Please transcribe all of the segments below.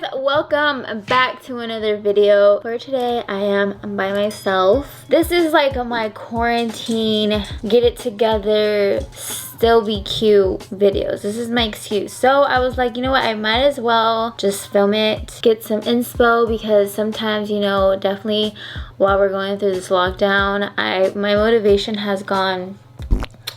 guys, welcome back to another video. For today I am by myself. This is like my quarantine get it together, still be cute videos. This is my excuse. So I was like, you know what, I might as well just film it, get some inspo, because sometimes, you know, definitely while we're going through this lockdown, my motivation has gone.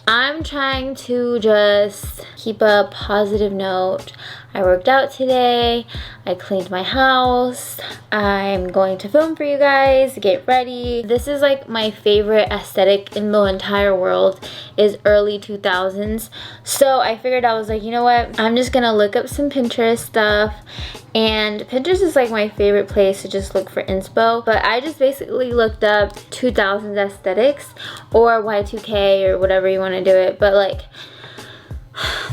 I'm trying to just keep a positive note. I worked out today, I cleaned my house, I'm going to film for you guys, get ready. This is like my favorite aesthetic in the entire world, is early 2000s. So I figured, I was like, you know what, I'm just gonna look up some Pinterest stuff. And Pinterest is like my favorite place to just look for inspo. But I just basically looked up 2000s aesthetics, or Y2K, or whatever you want to do it. But like,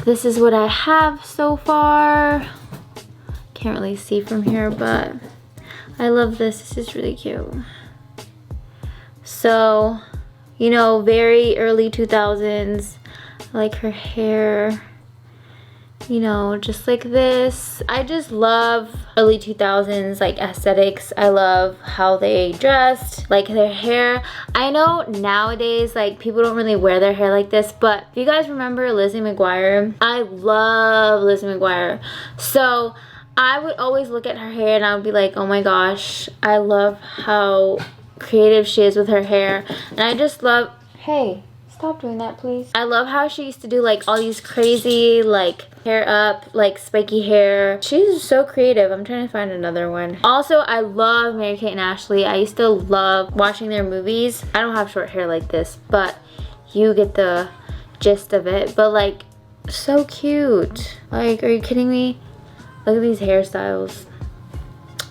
this is what I have so far. Can't really see from here, but I love this. This is really cute. So, you know, very early 2000s. I like her hair. You know, just like this. I just love early 2000s like aesthetics. I love how they dressed, like their hair. I know nowadays like people don't really wear their hair like this, but if you guys remember Lizzie McGuire, I love Lizzie McGuire. So I would always look at her hair and I would be like, oh my gosh, I love how creative she is with her hair. And I just love, hey, stop doing that, please. I love how she used to do like all these crazy like hair up, like spiky hair. She's so creative. I'm trying to find another one. Also, I love Mary-Kate and Ashley. I used to love watching their movies. I don't have short hair like this, but you get the gist of it. But like, so cute. Like, are you kidding me? Look at these hairstyles.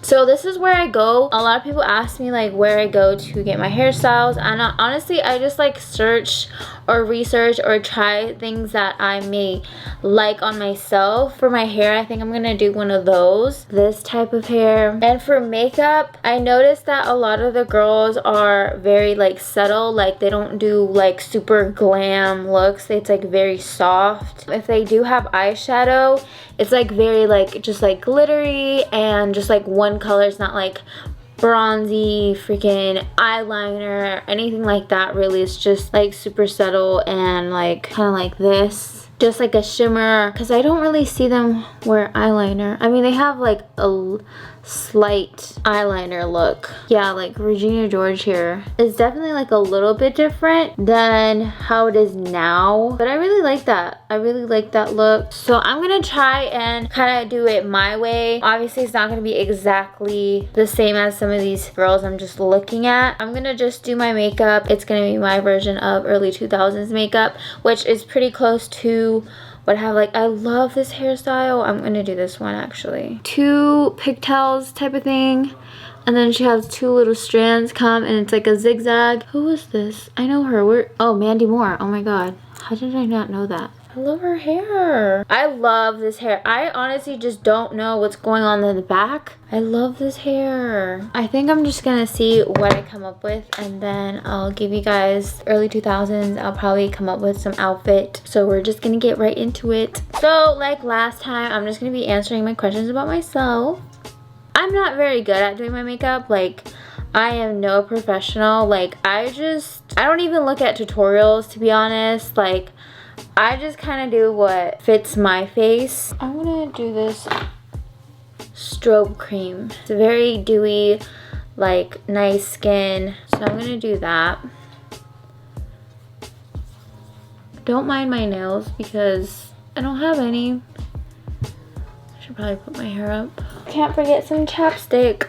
So this is where I go. A lot of people ask me like where I go to get my hairstyles, and honestly I just like search or research or try things that I may like on myself. For my hair, I think I'm gonna do one of those, this type of hair. And for makeup, I noticed that a lot of the girls are very like subtle, like they don't do like super glam looks. It's like very soft. If they do have eyeshadow, it's like very like just like glittery and just like one color. It's not like bronzy freaking eyeliner, anything like that really. It's just like super subtle and like kind of like this, just like a shimmer, because I don't really see them wear eyeliner. I mean, they have like a slight eyeliner look. Yeah, like Regina George here is definitely like a little bit different than how it is now, but I really like that. I really like that look. So I'm gonna try and kind of do it my way. Obviously it's not gonna be exactly the same as some of these girls I'm just looking at. I'm gonna just do my makeup. It's gonna be my version of early 2000s makeup, which is pretty close to what I have. Like, I love this hairstyle. I'm gonna do this one actually. 2 pigtails type of thing, and then she has 2 little strands come, and it's like a zigzag. Who is this? I know her. Oh, Mandy Moore. Oh my god, how did I not know that? I love her hair. I love this hair. I honestly just don't know what's going on in the back. I love this hair. I think I'm just gonna see what I come up with, and then I'll give you guys early 2000s. I'll probably come up with some outfit. So we're just gonna get right into it. So like last time, I'm just gonna be answering my questions about myself. I'm not very good at doing my makeup. Like, I am no professional. Like, I don't even look at tutorials, to be honest. Like, I just kind of do what fits my face. I'm gonna do this strobe cream. It's a very dewy, like nice skin. So I'm gonna do that. Don't mind my nails because I don't have any. I should probably put my hair up. Can't forget some chapstick.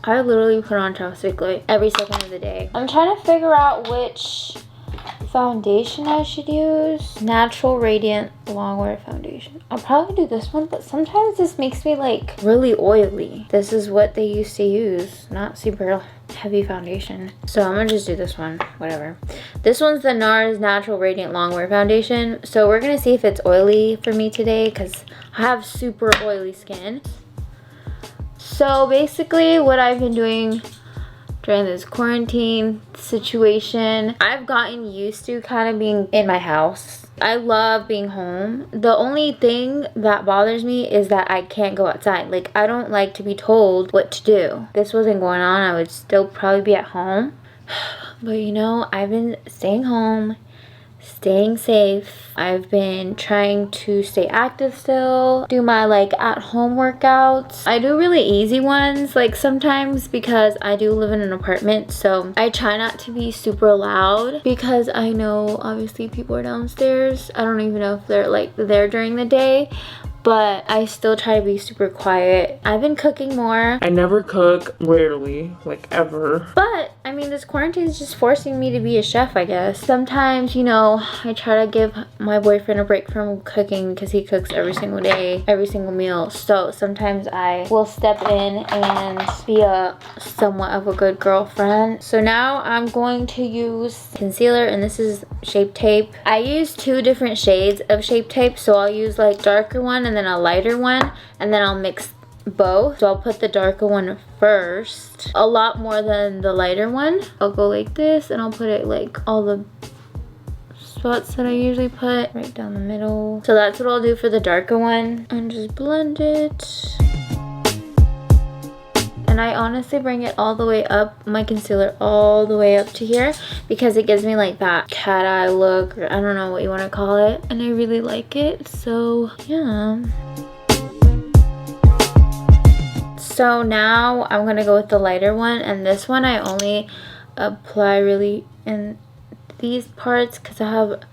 I literally put on chapstick like every second of the day. I'm trying to figure out which foundation I should use. Natural Radiant Longwear Foundation. I'll probably do this one, but sometimes this makes me like really oily. This is what they used to use, not super heavy foundation. So I'm gonna just do this one, whatever. This one's the NARS Natural Radiant Longwear Foundation. So we're gonna see if it's oily for me today, because I have super oily skin. So basically what I've been doing during this quarantine situation, I've gotten used to kind of being in my house. I love being home. The only thing that bothers me is that I can't go outside. Like, I don't like to be told what to do. If this wasn't going on, I would still probably be at home. But you know, I've been staying home, staying safe. I've been trying to stay active still, do my like at-home workouts. I do really easy ones like sometimes because I do live in an apartment, so I try not to be super loud because I know obviously people are downstairs. I don't even know if they're like there during the day, but I still try to be super quiet. I've been cooking more. I never cook, rarely, like ever. But, I mean, this quarantine is just forcing me to be a chef, I guess. Sometimes, you know, I try to give my boyfriend a break from cooking because he cooks every single day, every single meal. So sometimes I will step in and be somewhat of a good girlfriend. So now I'm going to use concealer, and this is Shape Tape. I use 2 different shades of Shape Tape, so I'll use like darker one and then a lighter one, and then I'll mix both. So I'll put the darker one first, a lot more than the lighter one. I'll go like this, and I'll put it like all the spots that I usually put right down the middle. So that's what I'll do for the darker one, and just blend it. And I honestly bring it all the way up, my concealer all the way up to here, because it gives me like that cat eye look, or I don't know what you want to call it, and I really like it. So yeah. So now I'm gonna go with the lighter one, and this one I only apply really in these parts because I have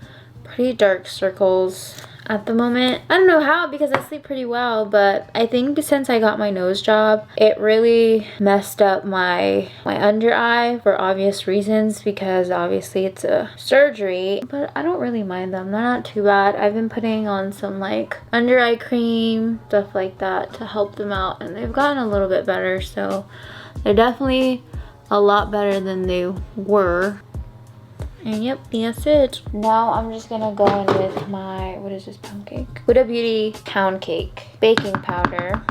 pretty dark circles at the moment. I don't know how, because I sleep pretty well, but I think since I got my nose job, it really messed up my under eye for obvious reasons, because obviously it's a surgery, but I don't really mind them. They're not too bad. I've been putting on some like under eye cream, stuff like that to help them out, and they've gotten a little bit better. So they're definitely a lot better than they were. And yep, that's it. Now I'm just gonna go in with my, what is this, pound cake? Huda Beauty pound cake baking powder.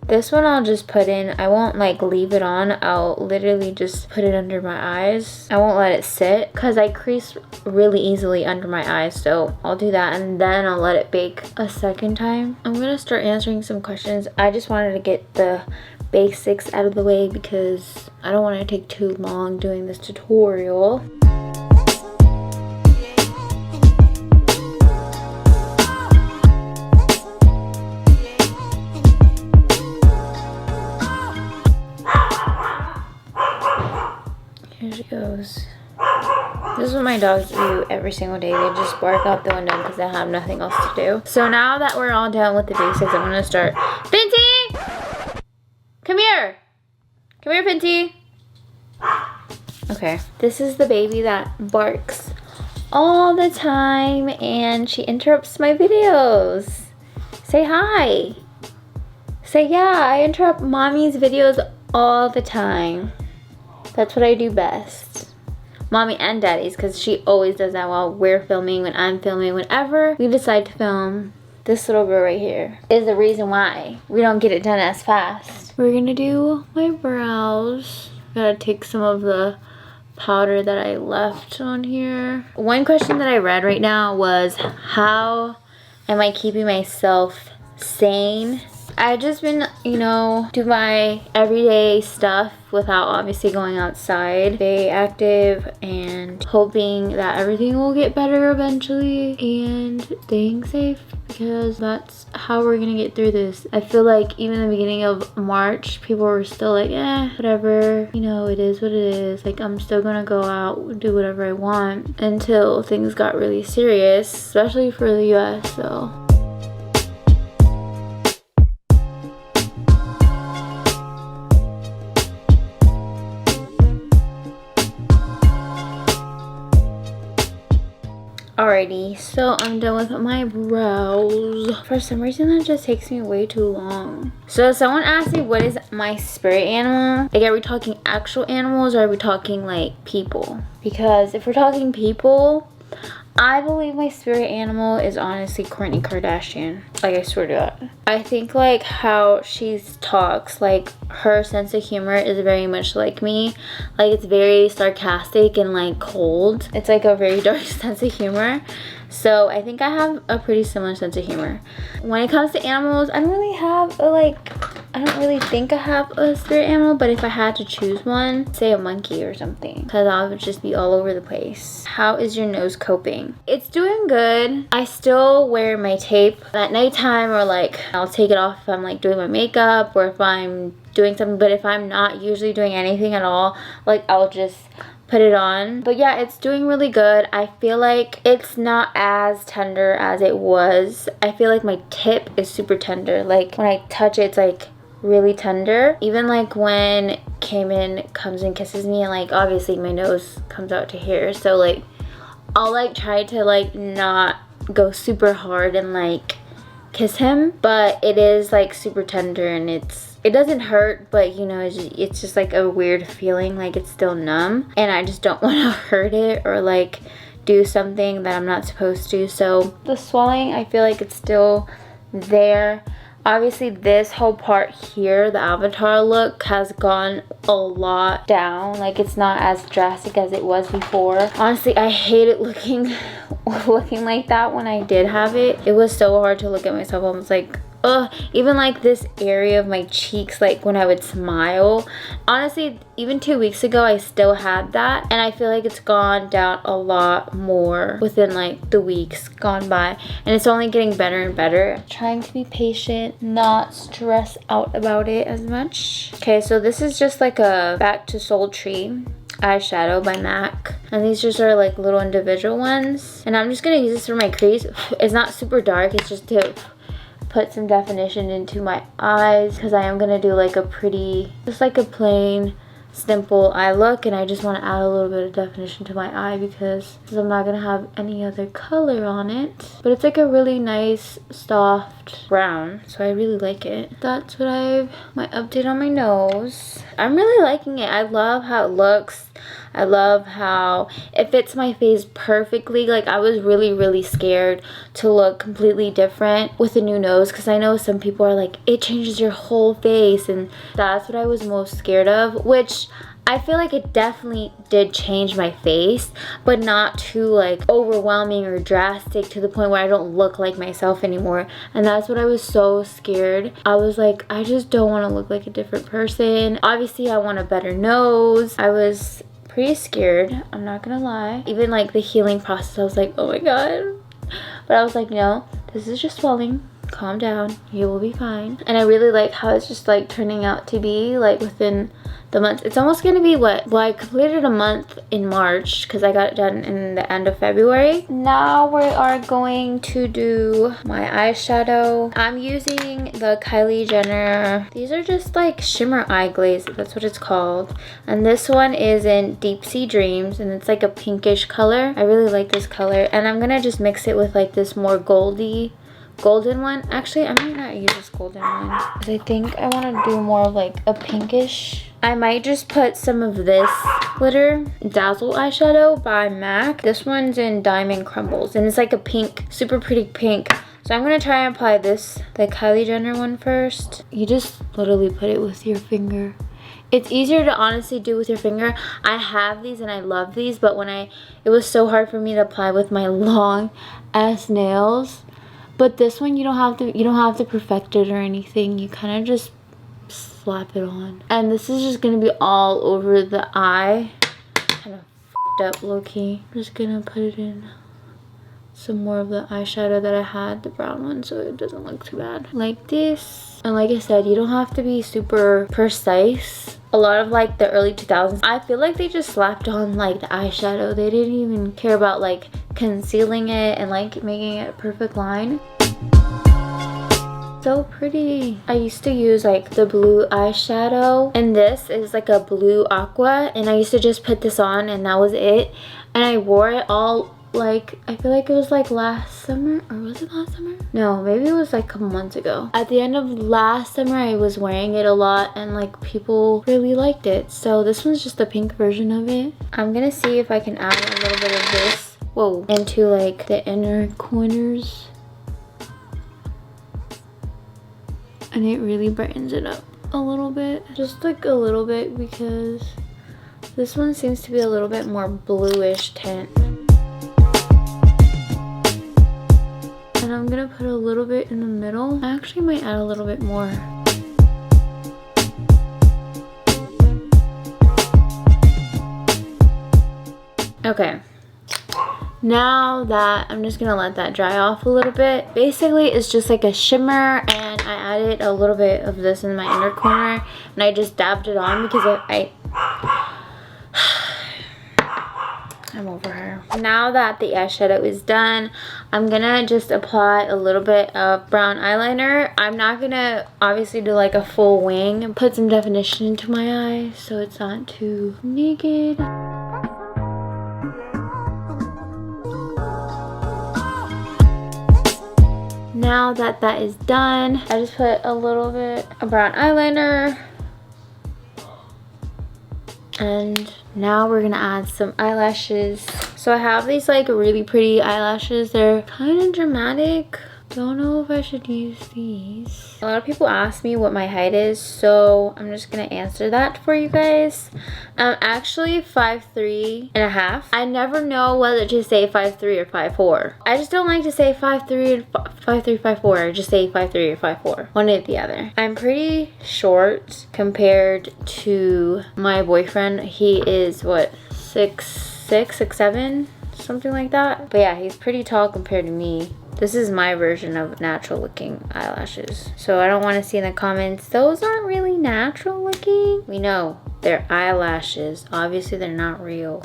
This one I'll just put in. I won't like leave it on. I'll literally just put it under my eyes. I won't let it sit because I crease really easily under my eyes. So I'll do that, and then I'll let it bake a second time. I'm gonna start answering some questions. I just wanted to get the basics out of the way because I don't want to take too long doing this tutorial. Here she goes. This is what my dogs do every single day. They just bark out the window because they have nothing else to do. So now that we're all done with the basics, I'm gonna start. Pinty! Come here! Come here, Pinty! Okay. This is the baby that barks all the time and she interrupts my videos. Say hi! Say yeah, I interrupt mommy's videos all the time. That's what I do best. Mommy and daddy's, because she always does that while we're filming, when I'm filming, whenever we decide to film. This little girl right here is the reason why we don't get it done as fast. We're gonna do my brows. Gotta take some of the powder that I left on here. One question that I read right now was, how am I keeping myself sane? I've just been, you know, do my everyday stuff without obviously going outside. Stay active and hoping that everything will get better eventually, and staying safe, because that's how we're gonna get through this. I feel like even in the beginning of March, people were still like, whatever, you know, it is what it is. Like, I'm still gonna go out, do whatever I want, until things got really serious, especially for the US, so. Alrighty, so I'm done with my brows. For some reason, that just takes me way too long. So someone asked me, what is my spirit animal? Like, are we talking actual animals, or are we talking like people? Because if we're talking people, I believe my spirit animal is honestly Kourtney Kardashian. Like, I swear to God. I think like how she talks, like her sense of humor is very much like me. Like, it's very sarcastic and like cold. It's like a very dark sense of humor. So I think I have a pretty similar sense of humor. When it comes to animals, I don't really have I don't really think I have a spirit animal, but if I had to choose one, say a monkey or something, because I would just be all over the place. How is your nose coping? It's doing good. I still wear my tape at nighttime, or like I'll take it off if I'm like doing my makeup or if I'm doing something, but if I'm not usually doing anything at all, like I'll just put it on. But yeah, it's doing really good. I feel like it's not as tender as it was. I feel like my tip is super tender. Like when I touch it, it's like really tender. Even like when Cayman comes and kisses me, and like obviously my nose comes out to here, so like I'll like try to like not go super hard and like kiss him, but it is like super tender, and it doesn't hurt, but you know, it's just like a weird feeling, like it's still numb, and I just don't want to hurt it or like do something that I'm not supposed to. So the swelling, I feel like it's still there. Obviously this whole part here, the avatar look, has gone a lot down. Like it's not as drastic as it was before. Honestly, I hated looking like that when I did have it. It was so hard to look at myself. I was like, ugh. Even like this area of my cheeks, like when I would smile, honestly, even 2 weeks ago I still had that, and I feel like it's gone down a lot more within like the weeks gone by, and it's only getting better and better. I'm trying to be patient, not stress out about it as much. Okay, so this is just like a Back to Sultry eyeshadow by MAC, and these just are like little individual ones, and I'm just gonna use this for my crease. It's not super dark, it's just to put some definition into my eyes, because I am gonna do like a pretty, just like a plain simple eye look, and I just want to add a little bit of definition to my eye because I'm not gonna have any other color on it. But it's like a really nice soft brown, so I really like it. That's what my update on my nose. I'm really liking it. I love how it looks. I love how it fits my face perfectly. Like I was really scared to look completely different with a new nose, because I know some people are like, it changes your whole face, and that's what I was most scared of, which I feel like it definitely did change my face, but not too like overwhelming or drastic to the point where I don't look like myself anymore. And that's what I was so scared. I was like, I just don't want to look like a different person. Obviously I want a better nose. I was pretty scared, I'm not gonna lie. Even like the healing process, I was like, oh my god. But I was like, no, this is just swelling. Calm down, you will be fine. And I really like how it's just like turning out to be like within the month. It's almost gonna be what? Well, I completed a month in March because I got it done in the end of February. Now we are going to do my eyeshadow. I'm using the Kylie Jenner. These are just like shimmer eye glaze, that's what it's called. And this one is in Deep Sea Dreams, and it's like a pinkish color. I really like this color, and I'm gonna just mix it with like this more golden one. Actually, I might not use this golden one because I think I want to do more of like a pinkish. I might just put some of this glitter Dazzle eyeshadow by MAC. This one's in Diamond Crumbles, and it's like a pink, super pretty pink. So I'm gonna try and apply the Kylie Jenner one first. You just literally put it with your finger. It's easier to honestly do with your finger. I have these and I love these, but it was so hard for me to apply with my long ass nails. But this one, you don't have to perfect it or anything. You kind of just slap it on. And this is just gonna be all over the eye. Kind of f***ed up low-key. I'm just gonna put it in some more of the eyeshadow that I had, the brown one, so it doesn't look too bad. Like this. And like I said, you don't have to be super precise. A lot of like the early 2000s, I feel like they just slapped on like the eyeshadow. They didn't even care about like concealing it and like making it a perfect line. So pretty. I used to use like the blue eyeshadow, and this is like a blue aqua, and I used to just put this on and that was it. And I wore it all like, I feel like it was like last summer, or was it last summer? No, maybe it was like a couple months ago. At the end of last summer, I was wearing it a lot, and like people really liked it. So this one's just the pink version of it. I'm gonna see if I can add a little bit of this, whoa, into like the inner corners. And it really brightens it up a little bit, just like a little bit, because this one seems to be a little bit more bluish tint. And I'm gonna put a little bit in the middle. I actually might add a little bit more. Okay. Now that I'm just gonna let that dry off a little bit. Basically, it's just like a shimmer, and I added a little bit of this in my inner corner, and I just dabbed it on because I'm over her. Now that the eyeshadow is done, I'm gonna just apply a little bit of brown eyeliner. I'm not gonna obviously do like a full wing and put some definition into my eye so it's not too naked. Now that that is done, I just put a little bit of brown eyeliner. And now we're gonna add some eyelashes. So I have these like really pretty eyelashes. They're kind of dramatic. Don't know if I should use these. A lot of people ask me what my height is, so I'm just gonna answer that for you guys. I'm actually 5'3.5". I never know whether to say 5'3" or 5'4". I just don't like to say 5'3", 5'4". I just say 5'3" or 5'4". One or the other. I'm pretty short compared to my boyfriend. He is what, 6'6", 6'7", something like that. But yeah, he's pretty tall compared to me. This is my version of natural looking eyelashes. So I don't want to see in the comments, those aren't really natural looking. We know they're eyelashes. Obviously they're not real.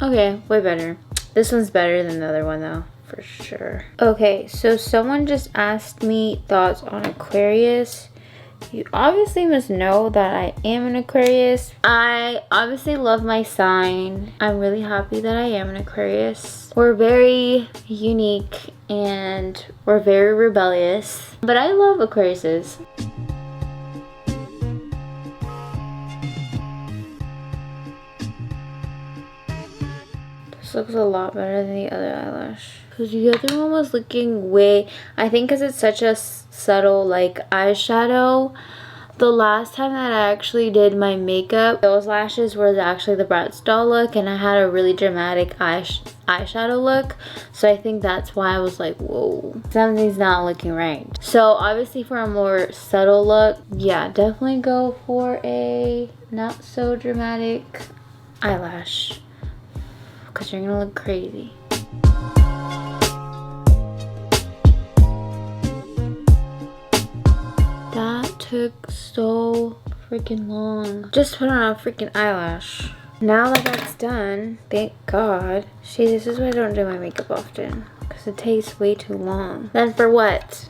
Okay, way better. This one's better than the other one though, for sure. Okay, so someone just asked me thoughts on Aquarius. You obviously must know that I am an Aquarius. I obviously love my sign. I'm really happy that I am an Aquarius. We're very unique and we're very rebellious. But I love Aquariuses. This looks a lot better than the other eyelash. Because the other one was looking way... I think because it's such a subtle like eyeshadow. The last time that I actually did my makeup, those lashes were actually the Bratz doll look, and I had a really dramatic eyeshadow look. So I think that's why I was like, whoa, something's not looking right. So obviously for a more subtle look, yeah, definitely go for a not so dramatic eyelash. Because you're gonna look crazy. That took so freaking long. Just put on a freaking eyelash. Now that that's done, thank God. See, this is why I don't do my makeup often. Because it takes way too long. Then for what?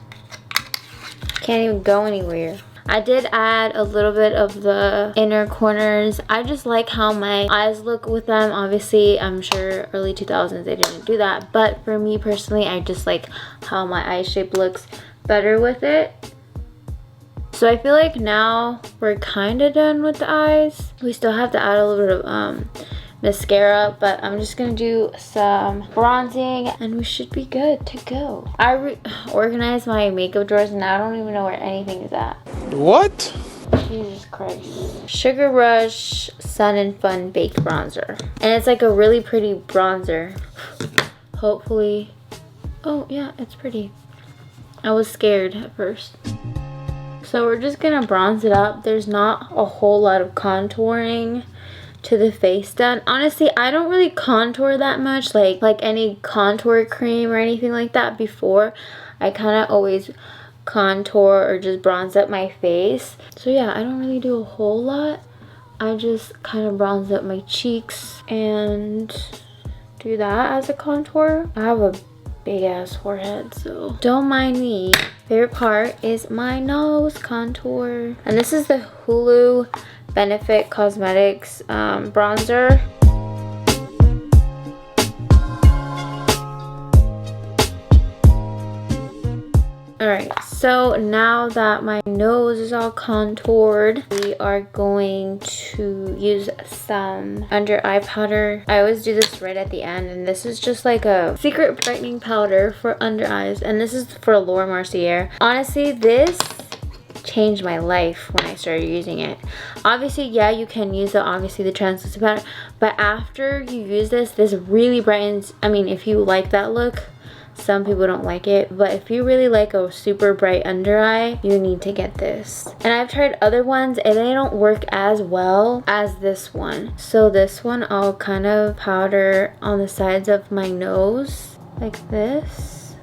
Can't even go anywhere. I did add a little bit of the inner corners. I just like how my eyes look with them. Obviously, I'm sure early 2000s they didn't do that. But for me personally, I just like how my eye shape looks better with it. So I feel like now we're kind of done with the eyes. We still have to add a little bit of mascara, but I'm just gonna do some bronzing and we should be good to go. I organized my makeup drawers and I don't even know where anything is at. What? Jesus Christ. Sugar Rush Sun and Fun Baked Bronzer. And it's like a really pretty bronzer. Hopefully. Oh yeah, it's pretty. I was scared at first. So we're just gonna bronze it up. There's not a whole lot of contouring to the face done. Honestly, I don't really contour that much, like any contour cream or anything like that before. I kind of always contour or just bronze up my face. So yeah, I don't really do a whole lot. I just kind of bronze up my cheeks and do that as a contour. I have a big ass forehead, so don't mind me. Favorite part is my nose contour. And this is the Hulu Benefit Cosmetics bronzer. Alright, so now that my nose is all contoured, we are going to use some under eye powder. I always do this right at the end, and this is just like a secret brightening powder for under eyes, and this is for Laura Mercier. Honestly, this changed my life when I started using it. Obviously, yeah, you can use the translucent powder, but after you use this really brightens. I mean, if you like that look, some people don't like it, but if you really like a super bright under eye, you need to get this. And I've tried other ones and they don't work as well as this one. So this one I'll kind of powder on the sides of my nose like this,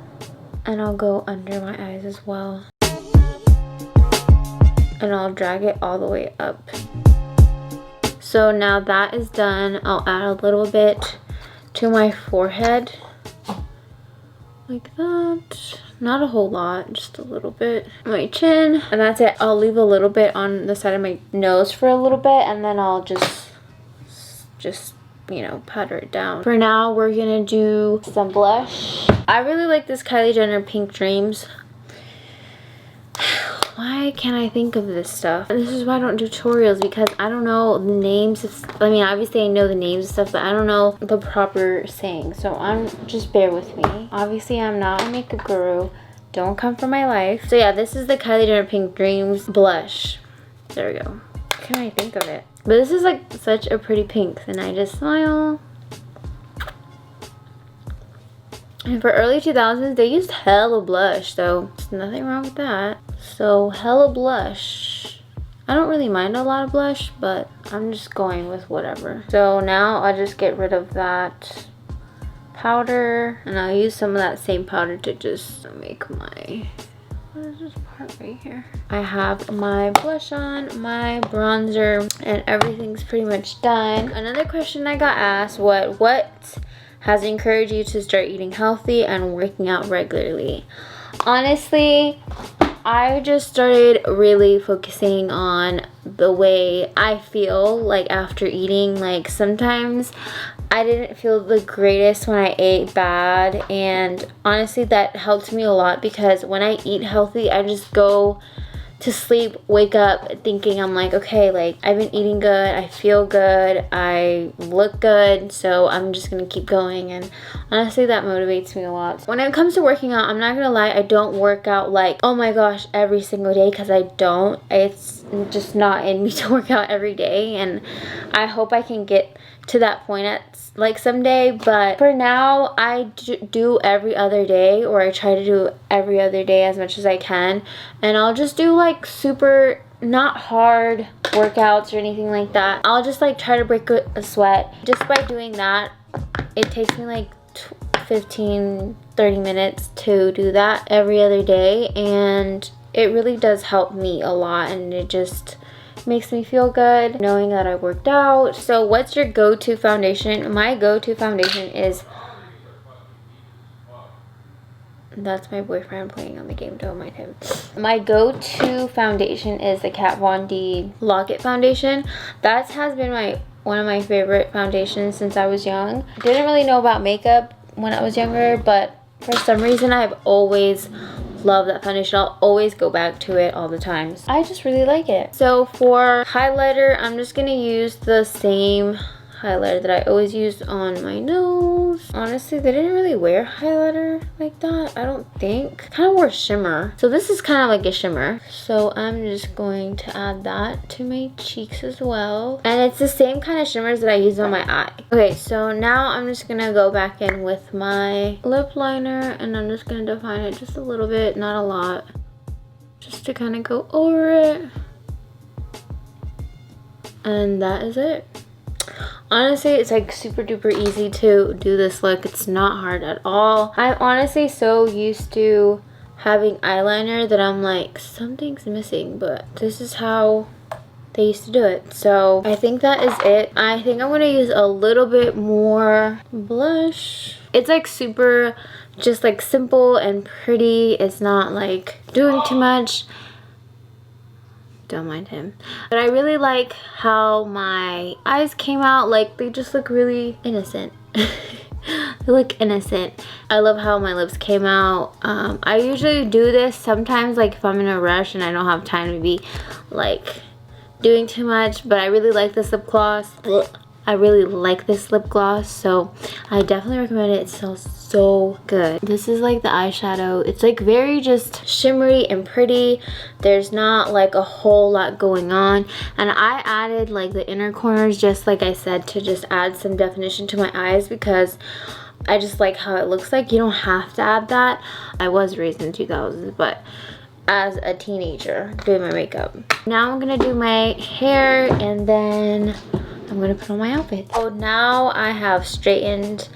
and I'll go under my eyes as well, and I'll drag it all the way up. So now that is done, I'll add a little bit to my forehead like that. Not a whole lot, just a little bit. My chin, and that's it. I'll leave a little bit on the side of my nose for a little bit, and then I'll just you know, powder it down. For now, we're gonna do some blush. I really like this Kylie Jenner Pink Dreams. Why can't I think of this stuff? This is why I don't do tutorials, because I don't know the names of, I mean, obviously I know the names of stuff, but I don't know the proper saying. So just bear with me. Obviously I'm not a makeup guru. Don't come for my life. So yeah, this is the Kylie Jenner Pink Dreams blush. There we go. Can I think of it? But this is like such a pretty pink, and I just smile. And for early 2000s, they used hella blush, so there's nothing wrong with that. So hella blush. I don't really mind a lot of blush, but I'm just going with whatever. So now I'll just get rid of that powder, and I'll use some of that same powder to just make my, what is this part right here? I have my blush on, my bronzer, and everything's pretty much done. Another question I got asked, what has encouraged you to start eating healthy and working out regularly? Honestly, I just started really focusing on the way I feel like after eating. Like sometimes I didn't feel the greatest when I ate bad, and honestly that helped me a lot, because when I eat healthy, I just go to sleep, wake up thinking, I'm like, okay, like I've been eating good, I feel good, I look good, so I'm just gonna keep going. And honestly that motivates me a lot. When it comes to working out, I'm not gonna lie, I don't work out like, oh my gosh, every single day, because I don't. It's just not in me to work out every day, and I hope I can get to that point at like someday, but for now I do every other day, or I try to do every other day as much as I can, and I'll just do like super not hard workouts or anything like that. I'll just like try to break a sweat. Just by doing that, it takes me like 15-30 minutes to do that every other day, and it really does help me a lot, and it just makes me feel good knowing that I worked out. So what's your go-to foundation? My go-to foundation is, that's my boyfriend playing on the game, don't mind him. My go-to foundation is the Kat Von D Lock-It foundation. That has been one of my favorite foundations since I was young. Didn't really know about makeup when I was younger, but for some reason I've always love that foundation. I'll always go back to it all the time. I just really like it. So for highlighter, I'm just gonna use the same highlighter that I always use on my nose. Honestly, they didn't really wear highlighter like that, I don't think. Kind of wore shimmer. So this is kind of like a shimmer. So I'm just going to add that to my cheeks as well. And it's the same kind of shimmers that I use on my eye. Okay, so now I'm just gonna go back in with my lip liner, and I'm just gonna define it just a little bit, not a lot. Just to kind of go over it. And that is it. Honestly, it's like super duper easy to do this look. It's not hard at all. I'm honestly so used to having eyeliner that I'm like, something's missing, but this is how they used to do it. So I think that is it. I think I'm gonna use a little bit more blush. It's like super just like simple and pretty. It's not like doing too much. Don't mind him. But I really like how my eyes came out. Like they just look really innocent. They look innocent. I love how my lips came out. I usually do this sometimes like if I'm in a rush and I don't have time to be like doing too much, but I really like this lip gloss. I really like this lip gloss, so I definitely recommend it. It smells so good. This is like the eyeshadow. It's like very just shimmery and pretty. There's not like a whole lot going on. And I added like the inner corners, just like I said, to just add some definition to my eyes because I just like how it looks like. You don't have to add that. I was raised in the 2000s, but as a teenager doing my makeup. Now I'm gonna do my hair and then I'm gonna put on my outfit. Oh, now I have straightened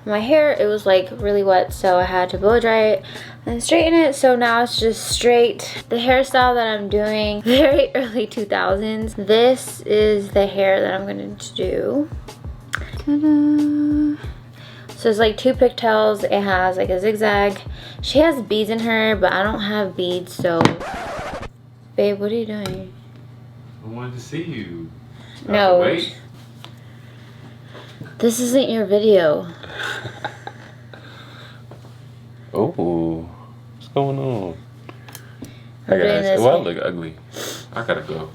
my hair. It was like really wet, so I had to blow dry it and straighten it. So now it's just straight. The hairstyle that I'm doing, very early 2000s. This is the hair that I'm gonna do. Ta-da! So it's like 2 pigtails. It has like a zigzag. She has beads in her, but I don't have beads, so. Babe, what are you doing? I wanted to see you. No. Wait. This isn't your video. Oh, what's going on? I'm doing this. Well, I look ugly. I gotta go.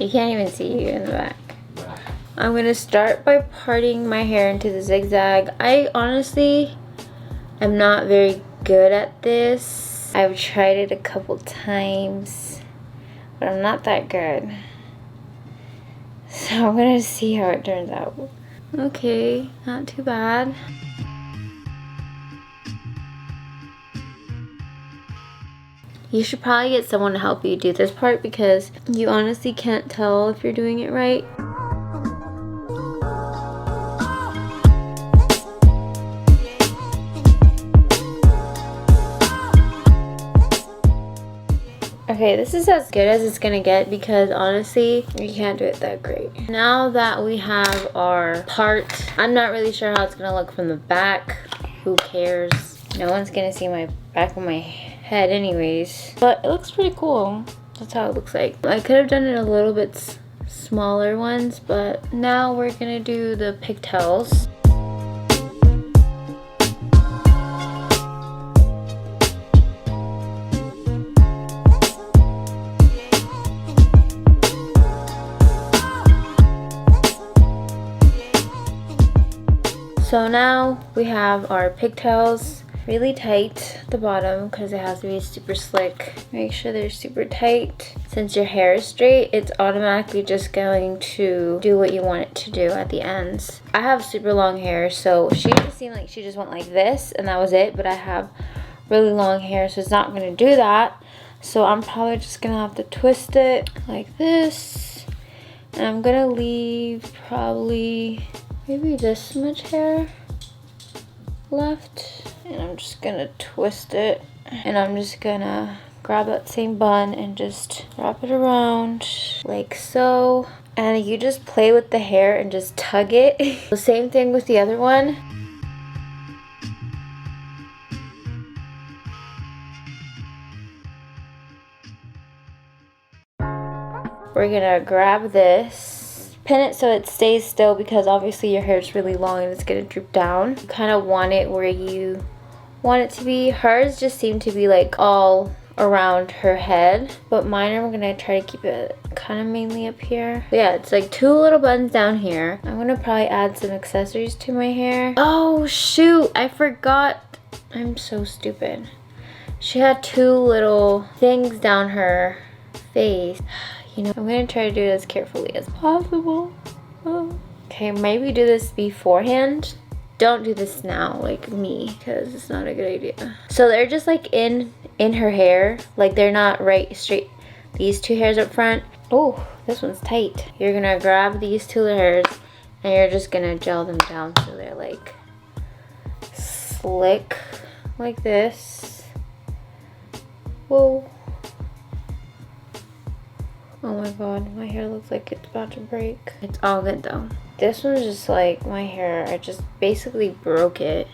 You can't even see you in the back. I'm gonna start by parting my hair into the zigzag. I honestly am not very good at this. I've tried it a couple times, but I'm not that good. So I'm gonna see how it turns out. Okay, not too bad. You should probably get someone to help you do this part because you honestly can't tell if you're doing it right. Okay, this is as good as it's gonna get because honestly, you can't do it that great. Now that we have our part, I'm not really sure how it's gonna look from the back. Who cares? No one's gonna see my back of my head anyways. But it looks pretty cool. That's how it looks like. I could have done it a little bit smaller ones, but now we're gonna do the pigtails. So now we have our pigtails really tight at the bottom because it has to be super slick. Make sure they're super tight. Since your hair is straight, it's automatically just going to do what you want it to do at the ends. I have super long hair, so she just seemed like she just went like this and that was it, but I have really long hair, so it's not gonna do that. So I'm probably just gonna have to twist it like this. And I'm gonna leave probably maybe this much hair left, and I'm just gonna twist it, and I'm just gonna grab that same bun and just wrap it around like so, and you just play with the hair and just tug it. The same thing with the other one. We're gonna grab this, pin it so it stays still because obviously your hair is really long and it's gonna droop down. You kind of want it where you want it to be. Hers just seemed to be like all around her head, but mine I'm gonna try to keep it kind of mainly up here. But yeah, it's like 2 little buttons down here. I'm gonna probably add some accessories to my hair. Oh shoot, I forgot. I'm so stupid. She had 2 little things down her face. You know, I'm gonna try to do it as carefully as possible. Oh. Okay, maybe do this beforehand. Don't do this now, like me, because it's not a good idea. So they're just like in her hair, like they're not right straight. These 2 hairs up front. Oh, this one's tight. You're gonna grab these 2 hairs and you're just gonna gel them down so they're like slick, like this. Whoa. Oh my god, my hair looks like it's about to break. It's all good though. This one's just like my hair, I just basically broke it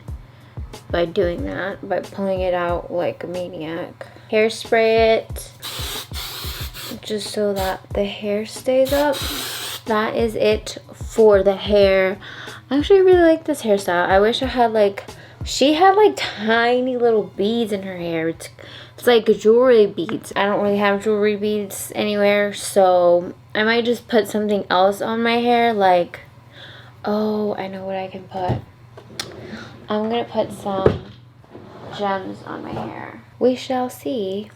by doing that, by pulling it out like a maniac. Hairspray it just so that the hair stays up. That is it for the hair. I actually really like this hairstyle. I wish I had like, she had like tiny little beads in her hair. It's It's like jewelry beads. I don't really have jewelry beads anywhere, so I might just put something else on my hair, like, oh, I know what I can put. I'm gonna put some gems on my hair. We shall see.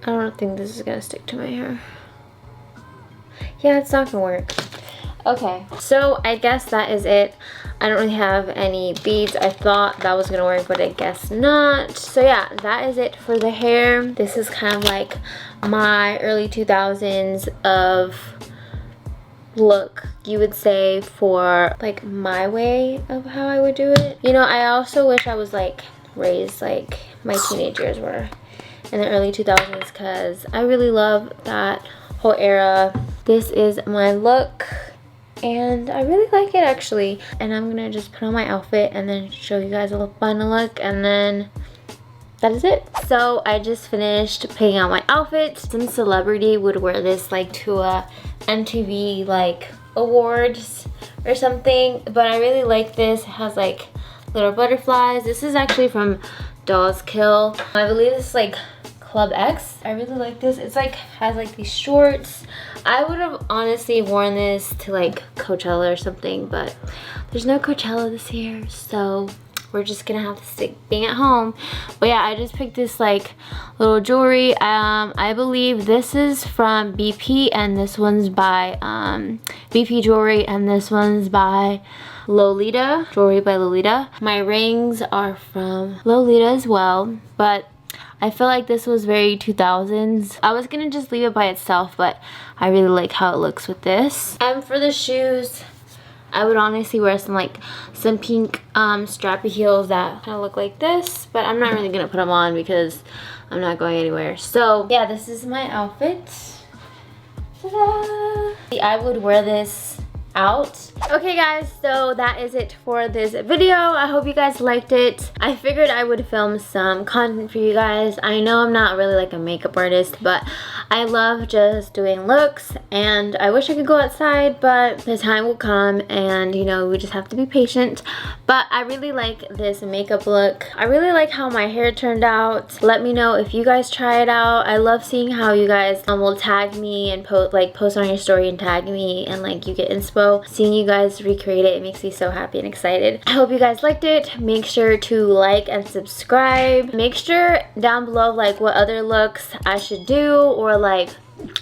I don't think this is gonna stick to my hair. Yeah, it's not gonna work. Okay, so I guess that is it. I don't really have any beads. I thought that was gonna work, but I guess not. So yeah, that is it for the hair. This is kind of like my early 2000s of look, you would say, for like my way of how I would do it. You know, I also wish I was like raised like my teenage years were in the early 2000s, because I really love that whole era. This is my look and I really like it actually. And I'm gonna just put on my outfit and then show you guys a final look, and then that is it. So I just finished picking out my outfit. Some celebrity would wear this like to a MTV like awards or something, but I really like this. It has like little butterflies. This is actually from Dolls Kill. I believe this is like Club X. I really like this. It's like has like these shorts. I would have honestly worn this to like Coachella or something, but there's no Coachella this year, so we're just gonna have to stick being at home. But yeah, I just picked this like little jewelry. I believe this is from BP, and this one's by BP Jewelry, and this one's by Lolita, Jewelry by Lolita. My rings are from Lolita as well, but I feel like this was very 2000s. I was gonna just leave it by itself, but I really like how it looks with this. And for the shoes, I would honestly wear some pink strappy heels that kind of look like this, but I'm not really gonna put them on because I'm not going anywhere. So yeah, this is my outfit. Ta-da! I would wear this out. Okay guys, so that is it for this video. I hope you guys liked it. I figured I would film some content for you guys. I know I'm not really like a makeup artist, but I love just doing looks, and I wish I could go outside, but the time will come, and you know, we just have to be patient. But I really like this makeup look. I really like how my hair turned out. Let me know if you guys try it out. I love seeing how you guys will tag me and post on your story and tag me, and like you get inspo. Seeing you guys recreate it makes me so happy and excited. I hope you guys liked it. Make sure to like and subscribe. Make sure down below like what other looks I should do, or like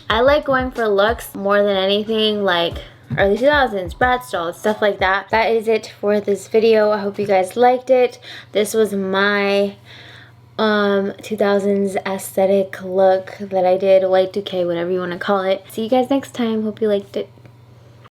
I like going for looks more than anything, like early 2000s, Bratz dolls, stuff like that. That is it for this video. I hope you guys liked it. This was my 2000s aesthetic look that I did, Y2K, whatever you want to call it. See you guys next time. Hope you liked it.